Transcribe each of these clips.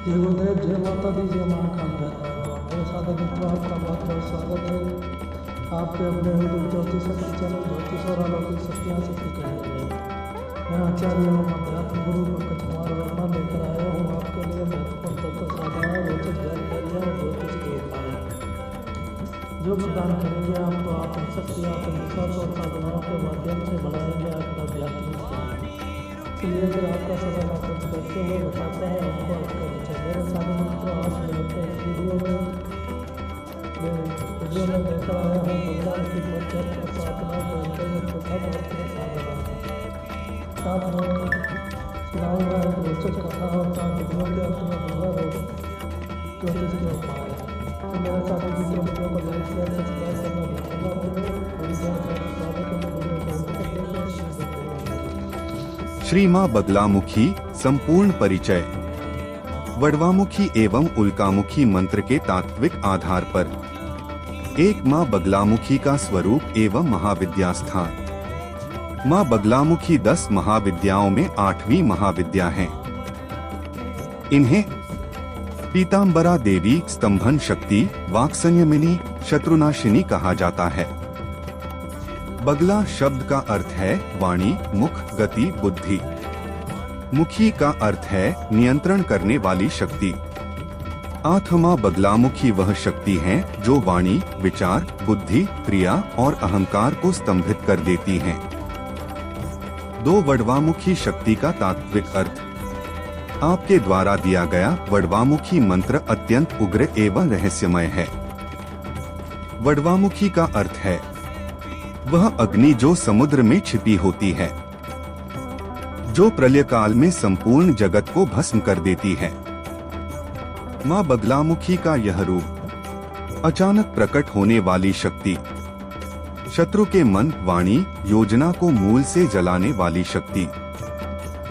जय गुरुदेव, जय माता दी, जय महाकाल भैरव। मेरे साधक मित्रों, आपका बहुत बहुत स्वागत है आपके अपने हिंदू ज्योतिष शक्ति चैनल ज्योतिष और अलौकिक शक्तियाँ शक्ति चैनल में। मैं आचार्य एवं अध्यात्म गुरु पंकज कुमार वर्मा लेकर आया हूँ आपके लिए महत्वपूर्ण तत्व साधना, रोचक जानकारियाँ और ज्योतिष के उपाय जो प्रदान करेंगे आपको आत्मशक्ति, आत्मविश्वास और साधनाओं के माध्यम से बढ़ाएंगे आपका आध्यात्मिक ज्ञान। इसलिए अगर आपका सवाल आप कुछ करते हुए बताता है आपको आपका विचार। मेरे सामने मित्रों, आज मिलते हैं वीडियो में लेकर आया हूँ भगवान की मध्य साधना को अंतर्गत तथा पवित्र साधना। साथ में सुनाऊंगा एक रोचक कथा और चार वीडियो के अंत में दूंगा ज्योतिष के उपाय। तो मेरे साथ वीडियो को लाइक शेयर सब्सक्राइब करना श्री माँ बगलामुखी संपूर्ण परिचय। वडवामुखी एवं उल्कामुखी मंत्र के तात्विक आधार पर एक माँ बगलामुखी का स्वरूप एवं महाविद्या स्थान। माँ बगलामुखी 10 महाविद्याओं में 8वीं महाविद्या है। इन्हें पीताम्बरा देवी, स्तंभन शक्ति, वाक्संयमिनी, शत्रुनाशिनी कहा जाता है। बगला शब्द का अर्थ है वाणी, मुख, गति, बुद्धि। मुखी का अर्थ है नियंत्रण करने वाली शक्ति। आत्मा बगलामुखी वह शक्ति है जो वाणी, विचार, बुद्धि, क्रिया और अहंकार को स्तंभित कर देती है। 2 वडवामुखी शक्ति का तात्विक अर्थ। आपके द्वारा दिया गया वडवामुखी मंत्र अत्यंत उग्र एवं रहस्यमय है। वडवामुखी का अर्थ है वह अग्नि जो समुद्र में छिपी होती है, जो प्रलय काल में संपूर्ण जगत को भस्म कर देती है। माँ बगलामुखी का यह रूप अचानक प्रकट होने वाली शक्ति, शत्रु के मन, वाणी, योजना को मूल से जलाने वाली शक्ति,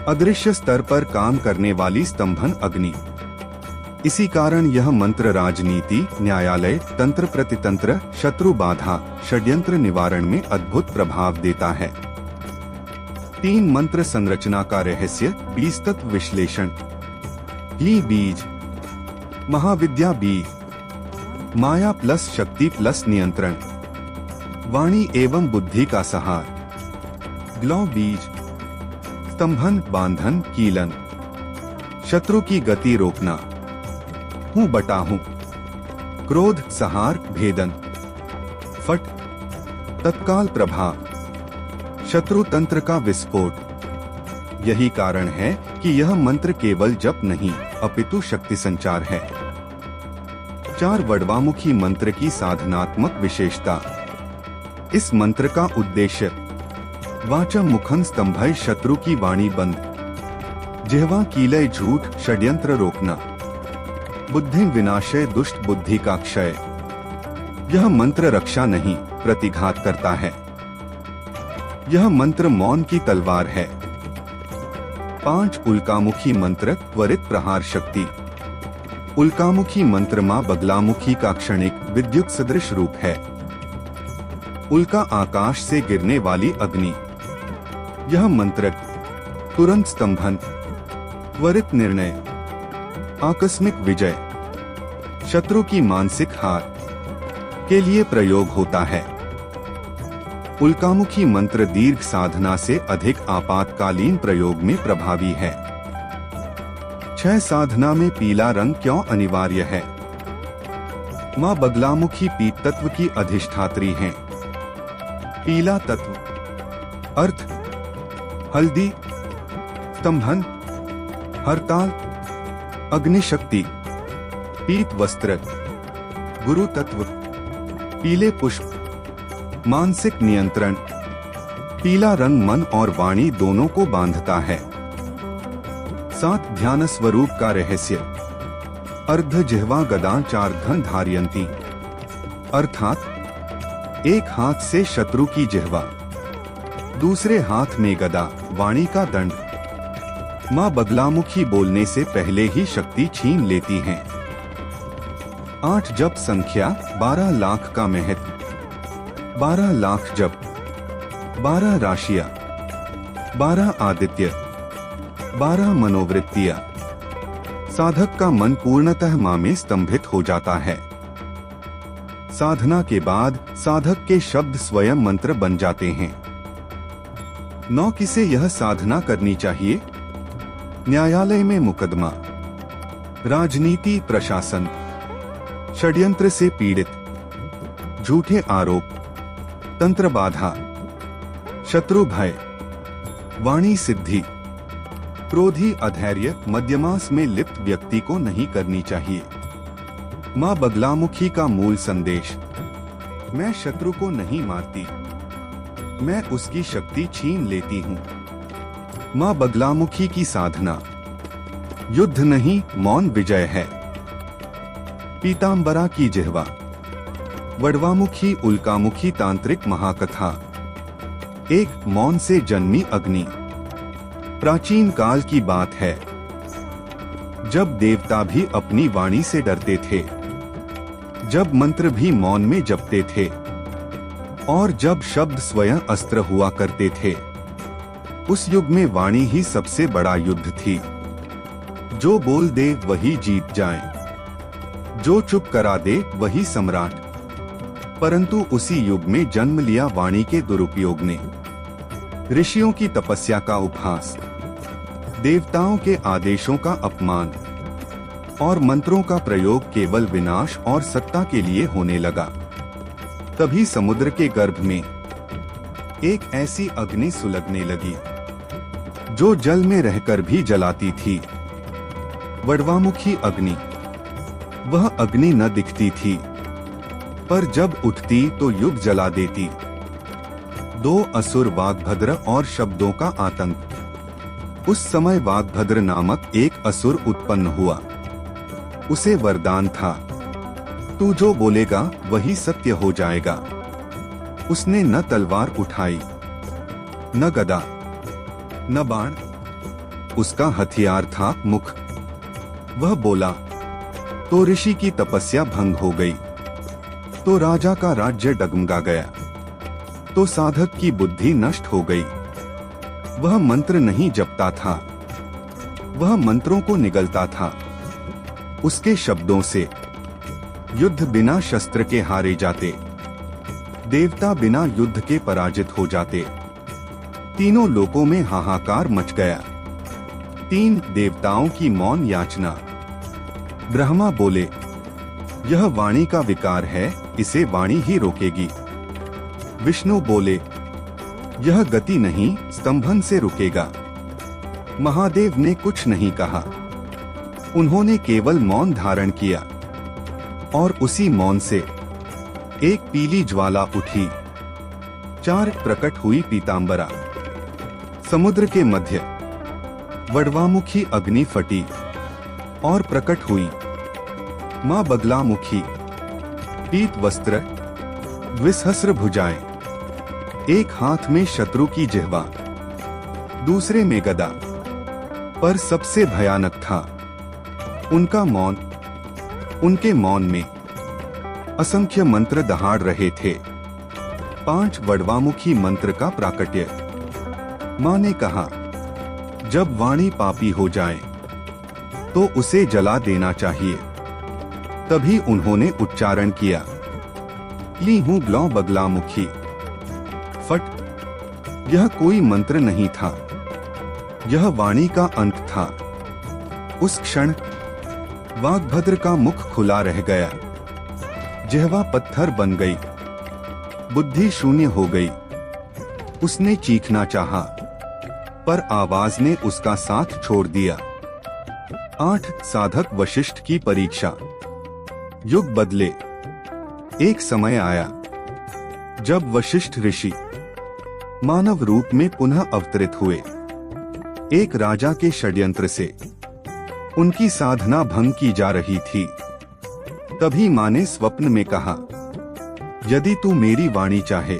अदृश्य स्तर पर काम करने वाली स्तंभन अग्नि। इसी कारण यह मंत्र राजनीति, न्यायालय, तंत्र प्रतितंत्र, शत्रु बाधा, षड्यंत्र निवारण में अद्भुत प्रभाव देता है। 3 मंत्र संरचना का रहस्य। 20 तत्व विश्लेषण। ही बीज, महाविद्या बीज, माया प्लस शक्ति प्लस नियंत्रण, वाणी एवं बुद्धि का सहार। ग्लौ बीज, स्तंभन, बांधन, कीलन, शत्रु की गति रोकना। हूँ बटा हूँ, क्रोध, सहार, भेदन। फट, तत्काल प्रभाव, शत्रु तंत्र का विस्फोट। यही कारण है कि यह मंत्र केवल जप नहीं अपितु शक्ति संचार है। 4 वडवामुखी मंत्र की साधनात्मक विशेषता। इस मंत्र का उद्देश्य वाचम मुखं स्तंभय शत्रु की वाणी बंद, जिह्वा कीलय झूठ षड्यंत्र रोकना, बुद्धि विनाशय दुष्ट बुद्धि का क्षय। यह मंत्र रक्षा नहीं प्रतिघात करता है। यह मंत्र मौन की तलवार है। 5 उल्कामुखी मंत्र त्वरित प्रहार शक्ति। उल्कामुखी मंत्र माँ बगलामुखी का क्षणिक विद्युत सदृश रूप है। उल्का आकाश से गिरने वाली अग्नि। यह मंत्र तुरंत स्तंभन, त्वरित निर्णय, आकस्मिक विजय, शत्रु की मानसिक हार के लिए प्रयोग होता है। उल्कामुखी मंत्र दीर्घ साधना से अधिक आपातकालीन प्रयोग में प्रभावी है। 6 साधना में पीला रंग क्यों अनिवार्य है? माँ बगलामुखी पीत तत्व की अधिष्ठात्री हैं। पीला तत्व अर्थ हल्दी, स्तंभन, हरताल, अग्निशक्ति, पीत वस्त्र, गुरु तत्व, पीले पुष्प, मानसिक नियंत्रण। पीला रंग मन और वाणी दोनों को बांधता है। 7 ध्यान स्वरूप का रहस्य। अर्ध जिह्वा गदा 4 घन धारयंती, अर्थात एक हाथ से शत्रु की जिह्वा, दूसरे हाथ में गदा, वाणी का दंड। माँ बगलामुखी बोलने से पहले ही शक्ति छीन लेती हैं। 8 जप संख्या, 12 लाख का महत्व। 12 लाख जप, 12 राशियां, 12 आदित्य, 12 मनोवृत्तियां, साधक का मन पूर्णतः मां में स्तंभित हो जाता है। साधना के बाद साधक के शब्द स्वयं मंत्र बन जाते हैं। 9 किसे यह साधना करनी चाहिए? न्यायालय में मुकदमा, राजनीति, प्रशासन, षड्यंत्र से पीड़ित, झूठे आरोप, तंत्र बाधा, शत्रु भय, वाणी सिद्धि, क्रोधी अधैर्य, मध्यमास में लिप्त व्यक्ति को नहीं करनी चाहिए। मां बगलामुखी का मूल संदेश, मैं शत्रु को नहीं मारती, मैं उसकी शक्ति छीन लेती हूँ। मां बगलामुखी की साधना युद्ध नहीं, मौन विजय है। पीतांबरा की जिह्वा, वडवामुखी उल्कामुखी तांत्रिक महाकथा। एक मौन से जन्मी अग्नि। प्राचीन काल की बात है, जब देवता भी अपनी वाणी से डरते थे, जब मंत्र भी मौन में जपते थे, और जब शब्द स्वयं अस्त्र हुआ करते थे। उस युग में वाणी ही सबसे बड़ा युद्ध थी। जो बोल दे वही जीत जाए, जो चुप करा दे वही सम्राट। परंतु उसी युग में जन्म लिया वाणी के दुरुपयोग ने। ऋषियों की तपस्या का उपहास, देवताओं के आदेशों का अपमान और मंत्रों का प्रयोग केवल विनाश और सत्ता के लिए होने लगा। तभी समुद्र के गर्भ में एक ऐसी अग्नि सुलगने लगी जो जल में रहकर भी जलाती थी। वडवामुखी अग्नि। वह अग्नि न दिखती थी, पर जब उठती तो युग जला देती। 2 असुर वाग्भद्र और शब्दों का आतंक। उस समय वाग्भद्र नामक एक असुर उत्पन्न हुआ। उसे वरदान था, तू जो बोलेगा वही सत्य हो जाएगा। उसने न तलवार उठाई, न गदा, न बाण। उसका हथियार था मुख। वह बोला तो ऋषि की तपस्या भंग हो गई, तो राजा का राज्य डगमगा गया, तो साधक की बुद्धि नष्ट हो गई। वह मंत्र नहीं जपता था, वह मंत्रों को निगलता था। उसके शब्दों से युद्ध बिना शस्त्र के हारे जाते, देवता बिना युद्ध के पराजित हो जाते। तीनों लोकों में हाहाकार मच गया। 3 देवताओं की मौन याचना। ब्रह्मा बोले, यह वाणी का विकार है, इसे वाणी ही रोकेगी। विष्णु बोले, यह गति नहीं, स्तंभन से रुकेगा। महादेव ने कुछ नहीं कहा, उन्होंने केवल मौन धारण किया, और उसी मौन से एक पीली ज्वाला उठी। 4 प्रकट हुई पीतांबरा। समुद्र के मध्य वडवामुखी अग्नि फटी और प्रकट हुई मां बगलामुखी। पीत वस्त्र, द्विसहस्र भुजाएं, एक हाथ में शत्रु की जिह्वा, दूसरे में गदा। पर सबसे भयानक था उनका मौन। उनके मौन में असंख्य मंत्र दहाड़ रहे थे। 5 वडवामुखी मंत्र का प्राकट्य। मां ने कहा, जब वाणी पापी हो जाए तो उसे जला देना चाहिए। तभी उन्होंने उच्चारण किया, ली हूं ग्लौ बगलामुखी। फट। यह कोई मंत्र नहीं था, यह वाणी का अंत था। उस क्षण वाग्भद्र का मुख खुला रह गया, जिह्वा पत्थर बन गई, बुद्धि शून्य हो गई। उसने चीखना चाहा, पर आवाज ने उसका साथ छोड़ दिया। 8 साधक वशिष्ठ की परीक्षा। युग बदले। एक समय आया जब वशिष्ठ ऋषि मानव रूप में पुनः अवतरित हुए। एक राजा के षड्यंत्र से उनकी साधना भंग की जा रही थी। तभी मां ने स्वप्न में कहा, यदि तू मेरी वाणी चाहे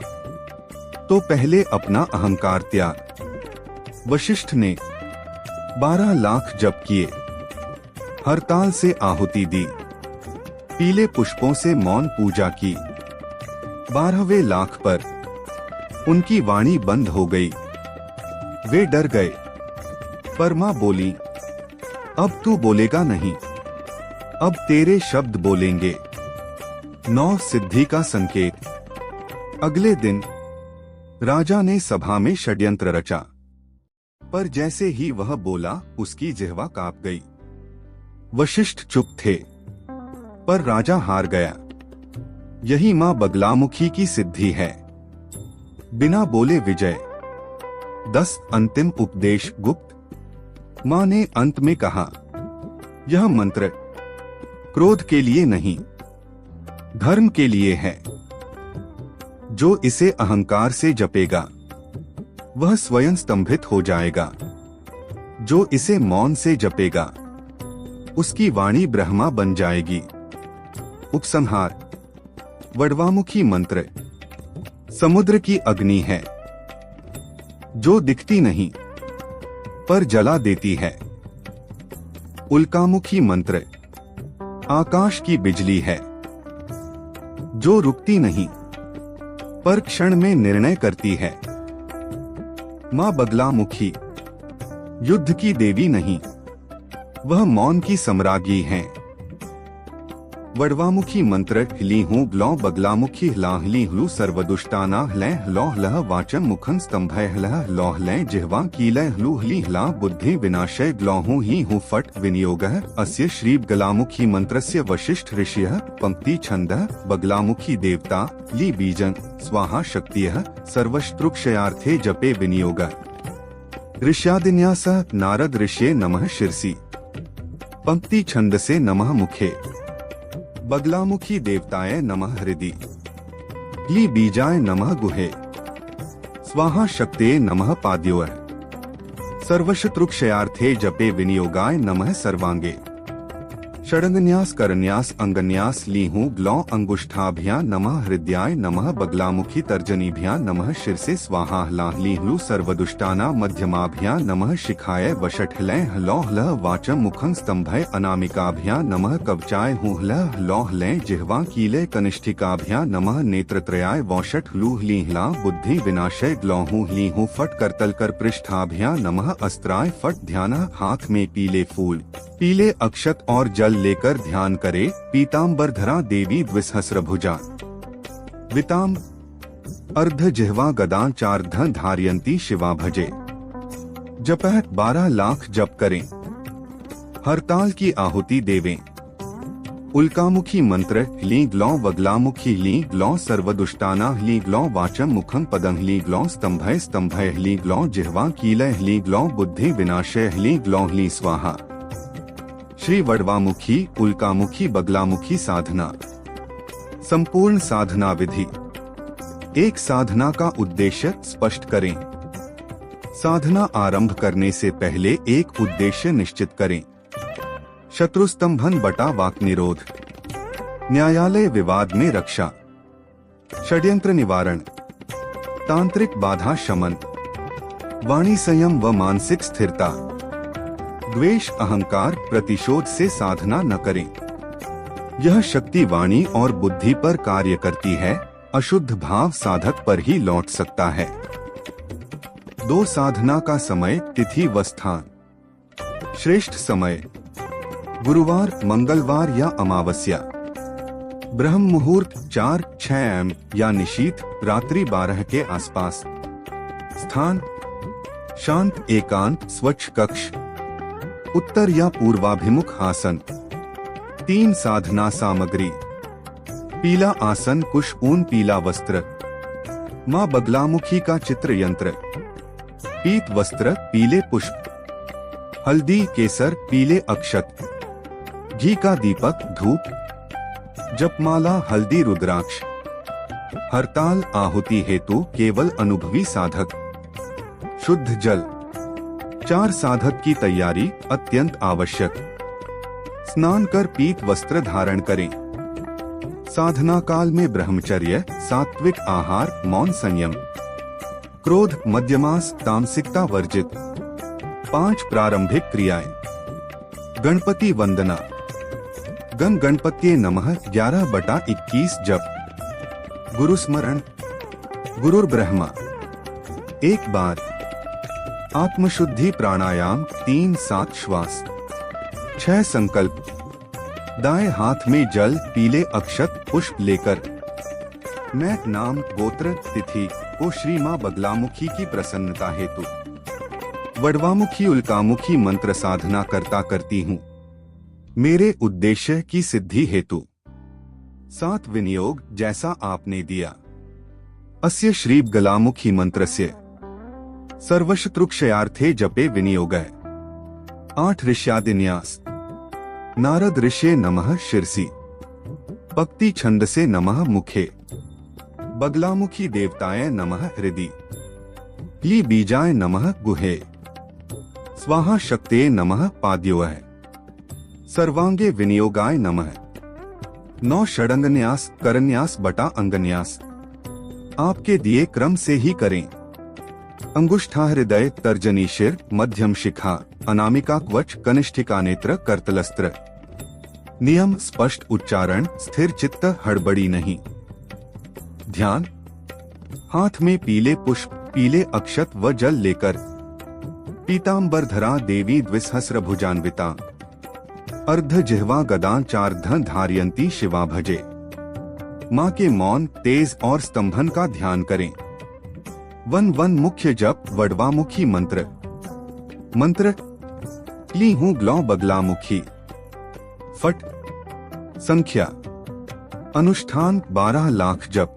तो पहले अपना अहंकार त्याग। वशिष्ठ ने 12 लाख जप किए, हरताल से आहुति दी, पीले पुष्पों से मौन पूजा की। 12वें लाख पर उनकी वाणी बंद हो गई। वे डर गए, पर मां बोली, अब तू बोलेगा नहीं, अब तेरे शब्द बोलेंगे। 9 सिद्धि का संकेत। अगले दिन राजा ने सभा में षड्यंत्र रचा, पर जैसे ही वह बोला उसकी जिह्वा कांप गई। वशिष्ठ चुप थे, पर राजा हार गया। यही मां बगलामुखी की सिद्धि है। बिना बोले विजय। 10 अंतिम उपदेश गुप्त। मां ने अंत में कहा, यह मंत्र क्रोध के लिए नहीं, धर्म के लिए है। जो इसे अहंकार से जपेगा वह स्वयं स्तंभित हो जाएगा। जो इसे मौन से जपेगा उसकी वाणी ब्रह्मा बन जाएगी। उपसंहार। वडवामुखी मंत्र समुद्र की अग्नि है, जो दिखती नहीं पर जला देती है। उल्कामुखी मंत्र आकाश की बिजली है, जो रुकती नहीं पर क्षण में निर्णय करती है। मां बगलामुखी युद्ध की देवी नहीं, वह मौन की सम्राज्ञी हैं। वडवामुखी मंत्र ह्ली हूं ग्लौ बगलामुखी ह्ला ह्ली ह्लू सर्वदुष्टाना ह्लै ह्लौ ह्लः वाचं मुखं स्तंभय ह्लः ह्लौ ह्लै जिह्वा कीलय ह्लू ह्ली ह्ला बुद्धि विनाशय ग्लौहु हि हूं फट् विनियोगः। अस्य श्री बगलामुखी मंत्रस्य वशिष्ठ ऋषियः पंक्ति छन्दः। बगलामुखी देवता ली बीजं स्वाहा शक्तियः सर्वशत्रुक्षयार्थे जपे विनियोगः। ऋष्यादिन्यासः नारद ऋषये नमः शिरसि पंक्ति छन्दसे नमः मुखे। बगलामुखी देवताय नमः हृदि। ली बीजाय नमः गुहे। स्वाहा शक्ते नमः पाद्योः। सर्वशत्रुक्षयार्थे जपे विनियोगाय नमः सर्वांगे। षडंगन्यास करन्यास अंगन्यास लीहूं ग्लौ अंगुष्ठाभ्यां नमः हृदयाय नमः। बगलामुखी तर्जनीभ्यां नमः शिरसे स्वाहा ह्ला ह्ली ह्लू सर्वदुष्टाना मध्यमाभ्यां नमः शिखाय वषट् ह्लैः ह्लौ ह्लः वाचं मुखं स्तंभय अनामिकाभ्यां नमः कवचाय हूं ह्लः ह्लौ ह्लैः जिह्वा कीलय कनिष्ठिकाभ्यां नमः नेत्रत्रयाय वौषट् ह्लू ह्ली ह्ला बुद्धि विनाशय ग्लौहूं ह्ली हूं फट् करतलकर पृष्ठाभ्यां नमः अस्त्राय फट् ध्यानः। हाथ में पीले फूल पीले अक्षत और जल लेकर ध्यान करे। पीताम्बरधरा देवी द्विसहस्रभुजा। विताम अर्ध जिह्वा गदां चार्ध धारयंती शिवा भजे। जपः 12 लाख जप करें। हरताल की आहुति देवें। उल्कामुखी मंत्र ह्ली ग्लौ बगलामुखी ह्ली ग्लौ सर्वदुष्टाना ह्ली ग्लौ वाचं मुखं पदं ह्ली ग्लौ स्तंभय स्तंभय ह्ली ग्लौ जिह्वा कीलय ह्ली ग्लौ बुद्धि विनाशय ह्ली ग्लौ ह्ली स्वाहा। श्री वडवामुखी उल्कामुखी बगलामुखी साधना। संपूर्ण साधना विधि। एक साधना का उद्देश्य स्पष्ट करें। साधना आरंभ करने से पहले एक उद्देश्य निश्चित करें। शत्रुस्तंभन बटा वाक निरोध। न्यायालय विवाद में रक्षा। षड्यंत्र निवारण। तांत्रिक बाधा शमन। वाणी संयम व मानसिक स्थिरता। द्वेष अहंकार प्रतिशोध से साधना न करें। यह शक्ति वाणी और बुद्धि पर कार्य करती है, अशुद्ध भाव साधक पर ही लौट सकता है। 2 साधना का समय तिथि व स्थान। श्रेष्ठ समय गुरुवार मंगलवार या अमावस्या। ब्रह्म मुहूर्त 4-6 am या निशीथ रात्रि 12 के आसपास। स्थान शांत एकांत स्वच्छ कक्ष। उत्तर या पूर्वाभिमुख आसन। 3 साधना सामग्री। पीला आसन कुश ऊन पीला वस्त्र। मां बगलामुखी का चित्र यंत्र। पीत वस्त्र पीले पुष्प। हल्दी केसर पीले अक्षत। घी का दीपक धूप। जपमाला हल्दी रुद्राक्ष। हरताल आहुति हेतु केवल अनुभवी साधक। शुद्ध जल। 4 साधक की तैयारी अत्यंत आवश्यक। स्नान कर पीत वस्त्र धारण करें। साधना काल में ब्रह्मचर्य सात्विक आहार मौन संयम। क्रोध मध्यमास तामसिकता वर्जित। 5 प्रारंभिक क्रियाएं। गणपति वंदना। गण गणपत्ये नमः 11/21 जप। गुरु स्मरण। गुरुर ब्रह्मा। एक बार। आत्मशुद्धि प्राणायाम 3-7 श्वास। 6 संकल्प। दाएं हाथ में जल पीले अक्षत पुष्प लेकर मैं नाम गोत्र तिथि को श्री मां बगलामुखी की प्रसन्नता हेतु वडवामुखी उल्कामुखी मंत्र साधना करता करती हूँ, मेरे उद्देश्य की सिद्धि हेतु। 7 विनियोग जैसा आपने दिया। अस्य श्री गलामुखी मंत्रस्य सर्वशत्रुक्षयार्थे जपे विनियोगः। 8 ऋष्यादिन्यास। नारद ऋषे नमः शिरसि, पक्ति छंदसे नमः मुखे, बगलामुखी देवताय नमः हृदि, ली बीजाय नमः गुहे, स्वाहा शक्ते नमः पाद्योः, सर्वांगे विनियोगाय नमः। 9 षडंगन्यास करन्यास बटा अंगन्यास आपके दिए क्रम से ही करें। अंगुष्ठा हृदय तर्जनी शिर मध्यम शिखा अनामिका कवच कनिष्ठिका नेत्र करतलस्त्र। नियम स्पष्ट उच्चारण स्थिर चित्त हड़बड़ी नहीं। ध्यान। हाथ में पीले पुष्प पीले अक्षत व जल लेकर पीतांबरधरा देवी द्विसहस्र भुजान्विता अर्ध जिह्वा गदान चार्धन धारयंती शिवा भजे। माँ के मौन तेज और स्तंभन का ध्यान करें। 1 मुख्य जप वडवामुखी मंत्र। मंत्र ली हूँ ग्लौ बगलामुखी। फट। संख्या अनुष्ठान 12 लाख जप।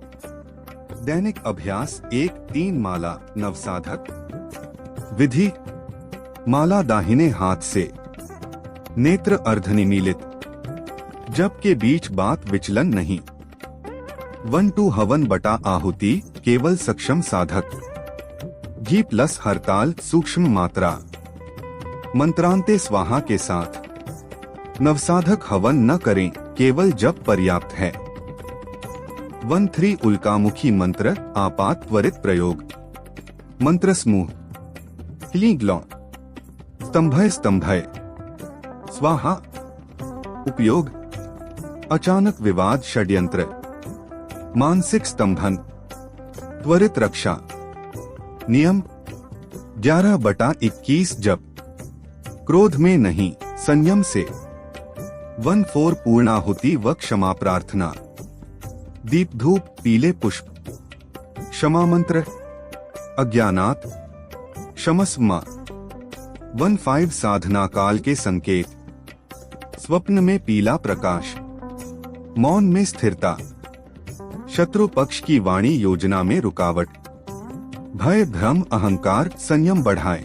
दैनिक अभ्यास 1-3 माला नवसाधक। विधि माला दाहिने हाथ से, नेत्र अर्धनिमीलित, जप के बीच बात विचलन नहीं। 1-2 हवन बटा आहुति केवल सक्षम साधक। घी प्लस हरताल सूक्ष्म मात्रा। मंत्रांते स्वाहा के साथ। नवसाधक हवन न करें, केवल जप पर्याप्त है। 1-3 उल्कामुखी मंत्र आपात त्वरित प्रयोग। मंत्र समूह क्ली ग्लौ स्तंभय स्तंभय स्वाहा। उपयोग अचानक विवाद षड्यंत्र, मानसिक स्तंभन, त्वरित रक्षा। नियम 11/21 जप। क्रोध में नहीं, संयम से। 1-4 पूर्णाहुति व क्षमा प्रार्थना। दीप धूप पीले पुष्प। क्षमा मंत्र अज्ञानात क्षमस्व। 1-5 साधना काल के संकेत। स्वप्न में पीला प्रकाश, मौन में स्थिरता, शत्रु पक्ष की वाणी योजना में रुकावट, भय भ्रम अहंकार संयम बढ़ाए।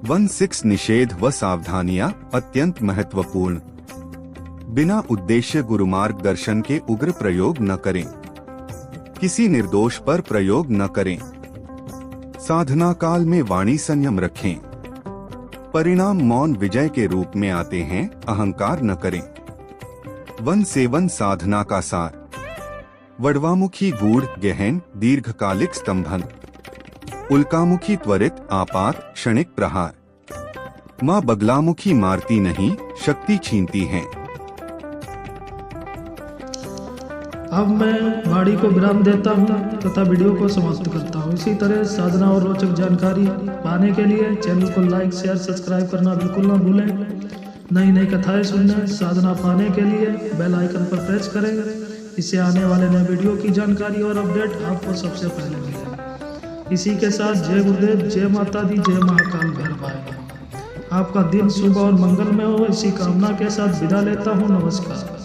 1-6 निषेध व सावधानियां अत्यंत महत्वपूर्ण। बिना उद्देश्य गुरुमार्ग दर्शन के उग्र प्रयोग न करें। किसी निर्दोष पर प्रयोग न करें। साधना काल में वाणी संयम रखें। परिणाम मौन विजय के रूप में आते हैं, अहंकार न करें। 1-7 साधना का सार। वडवामुखी गूढ़ गहन दीर्घकालिक स्तंभन। उल्कामुखी त्वरित आपात क्षणिक प्रहार। माँ बगलामुखी मारती नहीं, शक्ति छीनती है। अब मैं वाणी को विराम देता हूँ तथा वीडियो को समाप्त करता हूँ। इसी तरह साधना और रोचक जानकारी पाने के लिए चैनल को लाइक शेयर सब्सक्राइब करना बिल्कुल ना भूलें। नई कथाएं सुनने साधना पाने के लिए बेल आइकन पर प्रेस करें। इससे आने वाले नए वीडियो की जानकारी और अपडेट आपको सबसे पहले मिलेगी। इसी के साथ जय गुरुदेव, जय माता दी, जय महाकाल भैरवाई। आपका दिन शुभ और मंगलमय हो, इसी कामना के साथ विदा लेता हूँ। नमस्कार।